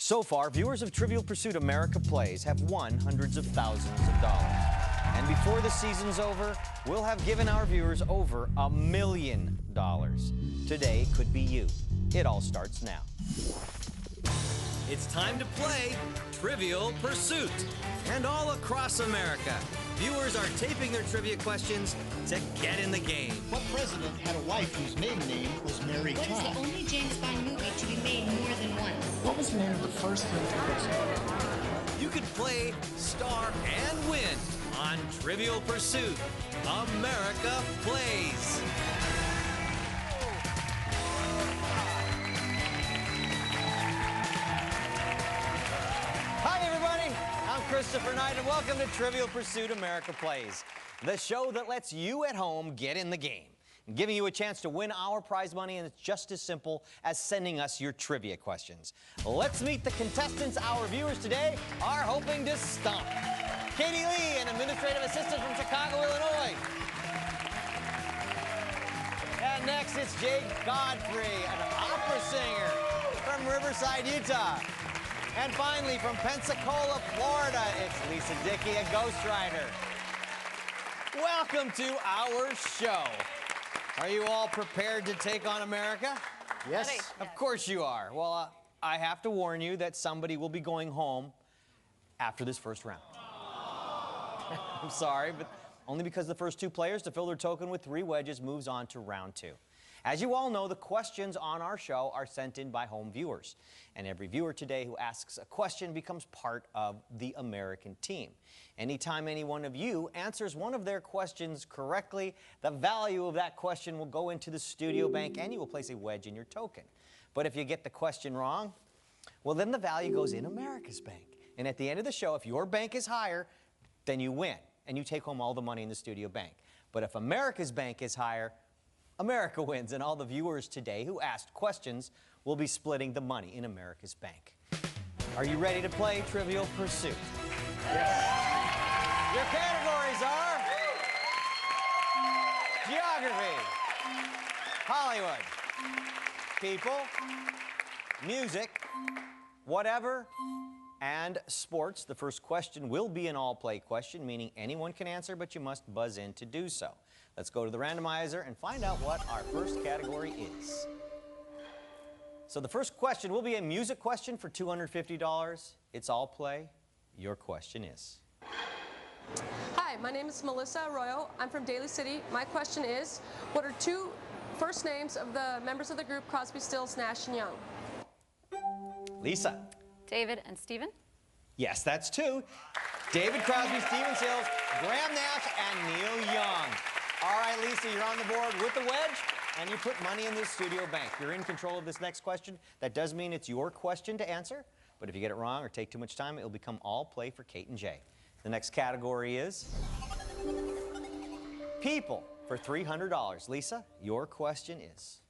So far, viewers of Trivial Pursuit America Plays have won hundreds of thousands of dollars. And before the season's over, we'll have given our viewers over $1 million. Today could be you. It all starts now. It's time to play Trivial Pursuit. And all across America, viewers are taping their trivia questions to get in the game. What president had a wife whose maiden name was Mary What is Todd? the only James Bond movie to be made more than once? What was the name of the first military president? You could play, star, and win on Trivial Pursuit. America Plays. Hi, everybody. I'm Christopher Knight, and welcome to Trivial Pursuit America Plays, the show that lets you at home get in the game, giving you a chance to win our prize money, and it's just as simple as sending us your trivia questions. Let's meet the contestants our viewers today are hoping to stump. Katie Lee, an administrative assistant from Chicago, Illinois. And next, it's Jake Godfrey, an opera singer from Riverside, Utah. And finally, from Pensacola, Florida, it's Lisa Dickey, a ghostwriter. Welcome to our show. Are you all prepared to take on America? Yes. Of course you are. Well, I have to warn you that somebody will be going home after this first round. I'm sorry, but only because the first two players to fill their token with 3 wedges moves on to round 2. As you all know, the questions on our show are sent in by home viewers. And every viewer today who asks a question becomes part of the American team. Anytime any one of you answers one of their questions correctly, the value of that question will go into the studio bank and you will place a wedge in your token. But if you get the question wrong, well, then the value goes in America's bank. And at the end of the show, if your bank is higher, then you win and you take home all the money in the studio bank. But if America's bank is higher, America wins, and all the viewers today who asked questions will be splitting the money in America's bank. Are you ready to play Trivial Pursuit? Yes. Your categories are geography, Hollywood, people, music, whatever, and sports. The first question will be an all-play question, meaning anyone can answer, but you must buzz in to do so. Let's go to the randomizer and find out what our first category is. So the first question will be a music question for $250. It's all play. Your question is. Hi, my name is Melissa Arroyo. I'm from Daly City. My question is, what are 2 first names of the members of the group Crosby, Stills, Nash & Young? Lisa. David and Stephen? Yes, that's 2. David Crosby, Stephen Stills, Graham Nash, and Neil Young. All right, Lisa, you're on the board with the wedge, and you put money in the studio bank. You're in control of this next question. That does mean it's your question to answer, but if you get it wrong or take too much time, it'll become all play for Kate and Jay. The next category is people for $300. Lisa, your question is.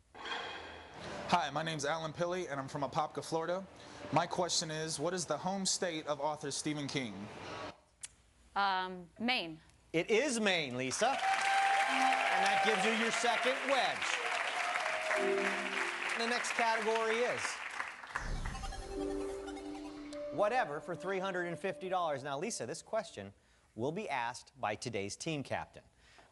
Hi, my name's Alan Pilley, and I'm from Apopka, Florida. My question is, what is the home state of author Stephen King? Maine. It is Maine, Lisa. And that gives you your second wedge. The next category is whatever for $350. Now, Lisa, this question will be asked by today's team captain.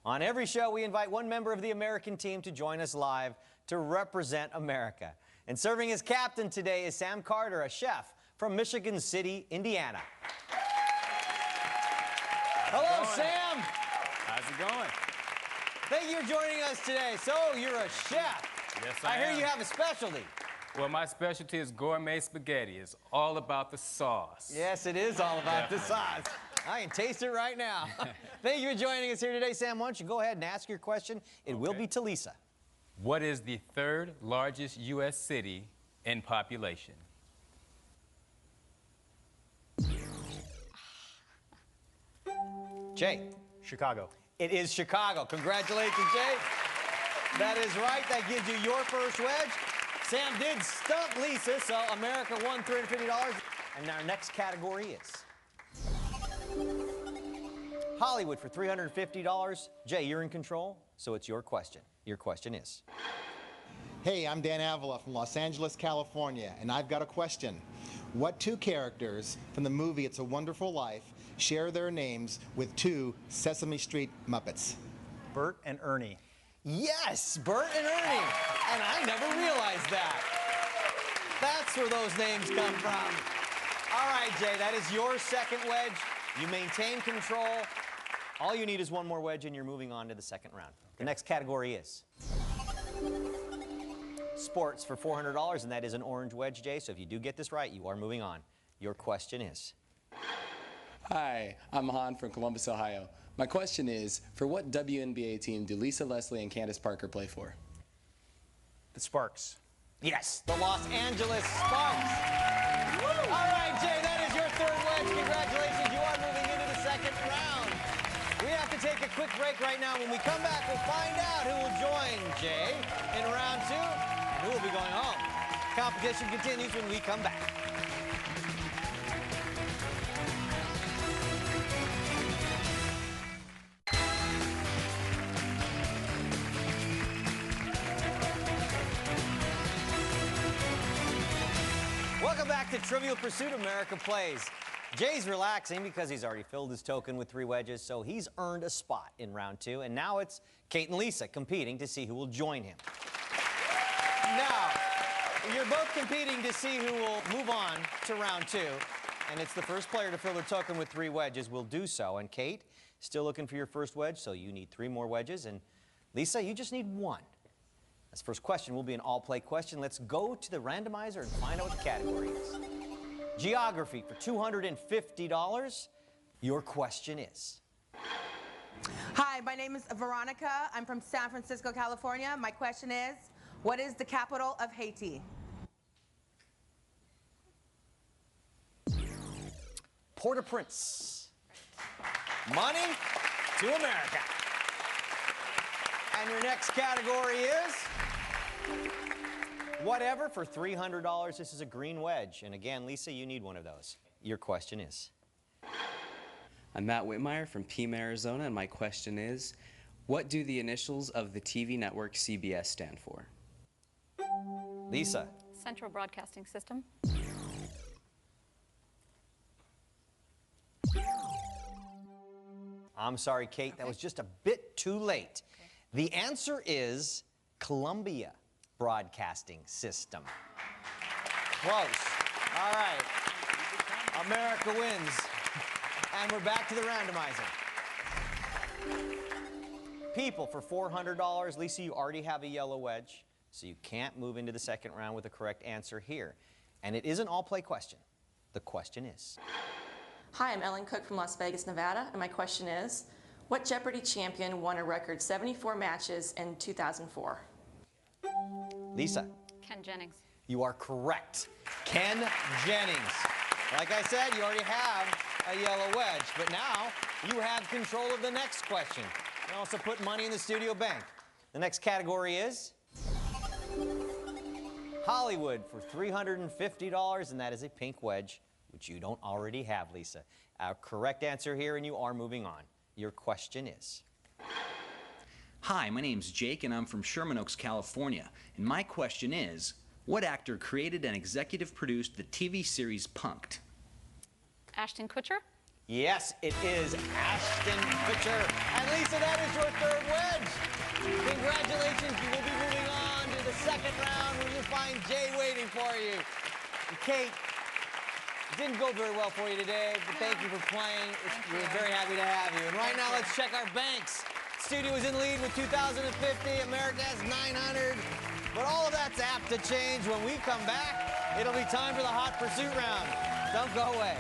On every show, we invite one member of the American team to join us live to represent America. And serving as captain today is Sam Carter, a chef from Michigan City, Indiana. Hello, Sam. How's it going? Thank you for joining us today. So, you're a chef. Yes, I I hear am. you have a specialty. Well, my specialty is gourmet spaghetti. It's all about the sauce. Yes, it is all about the sauce. I can taste it right now. Thank you for joining us here today, Sam. Why don't you go ahead and ask your question? It will be to Lisa. What is the 3rd largest U.S. city in population? Jay. Chicago. It is Chicago. Congratulations, Jay. That is right. That gives you your first wedge. Sam did stump Lisa, so America won $350. And our next category is Hollywood for $350. Jay, you're in control, so it's your question. Your question is. Hey, I'm Dan Avila from Los Angeles, California, and I've got a question. What two characters from the movie It's a Wonderful Life share their names with two Sesame Street Muppets? Bert and Ernie. Yes, Bert and Ernie. And I never realized that. That's where those names come from. All right, Jay, that is your second wedge. You maintain control. All you need is one more wedge, and you're moving on to the second round. The next category is sports for $400, and that is an orange wedge, Jay. So if you do get this right, you are moving on. Your question is. Hi, I'm Han from Columbus, Ohio. My question is, for what WNBA team do Lisa Leslie and Candace Parker play for? The Sparks. Yes, the Los Angeles Sparks. All right, Jay, that is your third wedge. Congratulations, you are moving into the second round. We have to take a quick break right now. When we come back, we'll find out who will join Jay in round 2 and who will be going home. Competition continues when we come back. Welcome back to Trivial Pursuit America Plays. Jay's relaxing because he's already filled his token with 3 wedges, so he's earned a spot in round 2. And now it's Kate and Lisa competing to see who will join him. Now, you're both competing to see who will move on to round 2. And it's the first player to fill their token with 3 wedges will do so. And Kate, still looking for your first wedge, so you need 3 more wedges. And Lisa, you just need 1. This first question will be an all-play question. Let's go to the randomizer and find out what the category is. Geography for $250. Your question is. Hi, my name is Veronica. I'm from San Francisco, California. My question is, what is the capital of Haiti? Port-au-Prince. Money to America. And your next category is whatever for $300. This is a green wedge. And again, Lisa, you need one of those. Your question is. I'm Matt Whitmire from Pima, Arizona, and my question is, what do the initials of the TV network CBS stand for? Lisa. Central Broadcasting System. I'm sorry, Kate, that was just a bit too late. The answer is Columbia Broadcasting System. Close. All right. America wins. And we're back to the randomizer. People for $400. Lisa, you already have a yellow wedge, so you can't move into the second round with the correct answer here. And it is an all-play question. The question is. Hi, I'm Ellen Cook from Las Vegas, Nevada, and my question is, what Jeopardy champion won a record 74 matches in 2004? Lisa. Ken Jennings. You are correct. Ken Jennings. Like I said, you already have a yellow wedge, but now you have control of the next question. You also put money in the studio bank. The next category is Hollywood for $350, and that is a pink wedge, which you don't already have, Lisa. Our correct answer here, and you are moving on. Your question is. Hi, my name's Jake, and I'm from Sherman Oaks, California. And my question is, what actor created and executive produced the TV series Punk'd? Ashton Kutcher. Yes, it is Ashton Kutcher. And Lisa, that is your third wedge. Congratulations, you will be moving on to the second round where you'll find Jay waiting for you. And Kate, it didn't go very well for you today, but thank you for playing. We're very happy to have you. And right now, let's check our banks. Studio is in lead with 2,050. America has 900. But all of that's apt to change when we come back. It'll be time for the Hot Pursuit round. Don't go away.